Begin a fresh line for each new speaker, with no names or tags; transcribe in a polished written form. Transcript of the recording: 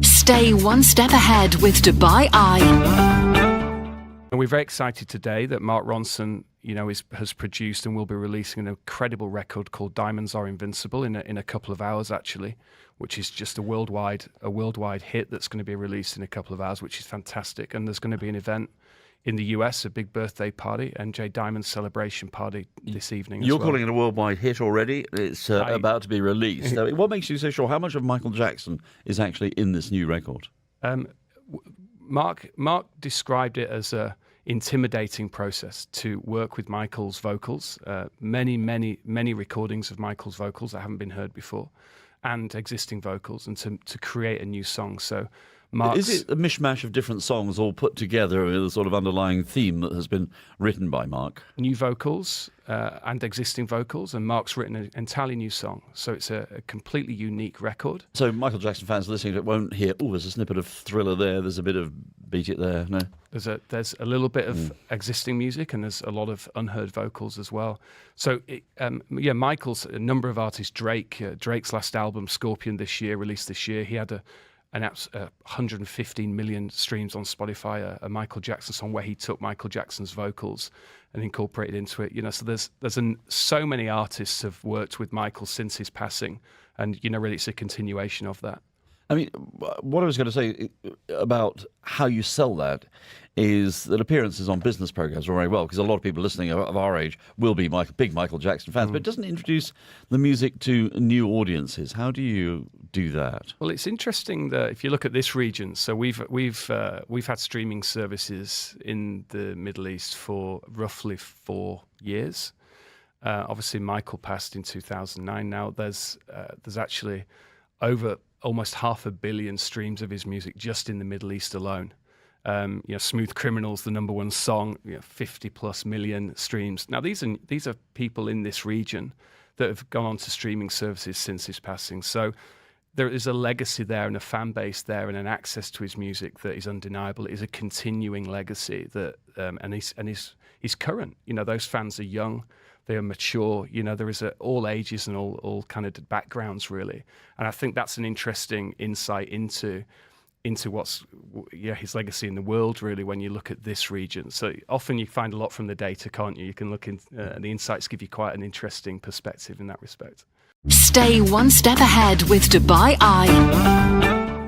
Stay one step ahead with Dubai Eye.
And we're very excited today that Mark Ronson, has produced and will be releasing an incredible record called Diamonds Are Invincible in a couple of hours, actually, which is just a worldwide hit that's going to be released in a couple of hours, which is fantastic. And there's going to be an event in the US, a big birthday party, MJ Diamond celebration party this evening.
You're calling it a worldwide hit already. It's about to be released. What makes you so sure? How much of Michael Jackson is actually in this new record?
Mark described it as a intimidating process to work with Michael's vocals. Many recordings of Michael's vocals that haven't been heard before, and existing vocals, and to create a new song. So Mark's...
Is it a mishmash of different songs all put together with a sort of underlying theme that has been written by Mark?
New vocals and existing vocals, and Mark's written an entirely new song. So it's a completely unique record.
So Michael Jackson fans listening to it won't hear, there's a snippet of Thriller there, there's a bit of Beat It there, no?
There's a little bit of existing music, and there's a lot of unheard vocals as well. So Michael's a number of artists. Drake's last album, Scorpion, released this year. He had 115 million streams on Spotify, a Michael Jackson song where he took Michael Jackson's vocals and incorporated into it. So there's so many artists have worked with Michael since his passing, and really it's a continuation of that.
I mean, what I was going to say about how you sell that is that appearances on business programs are very well, because a lot of people listening of our age will be big Michael Jackson fans, but it doesn't introduce the music to new audiences. How do you do that?
Well, it's interesting that if you look at this region, so we've had streaming services in the Middle East for roughly 4 years. Obviously, Michael passed in 2009. Now there's actually over almost 500 million streams of his music just in the Middle East alone. Smooth Criminal's the number one song, 50 plus million streams. Now these are people in this region that have gone on to streaming services since his passing. So there is a legacy there, and a fan base there, and an access to his music that is undeniable. It is a continuing legacy that, and he's current. Those fans are young. They are mature. There is all ages and all kind of backgrounds, really. And I think that's an interesting insight into what's his legacy in the world, really, when you look at this region. So often you find a lot from the data, can't you? You can look in, and the insights give you quite an interesting perspective in that respect.
Stay one step ahead with Dubai Eye.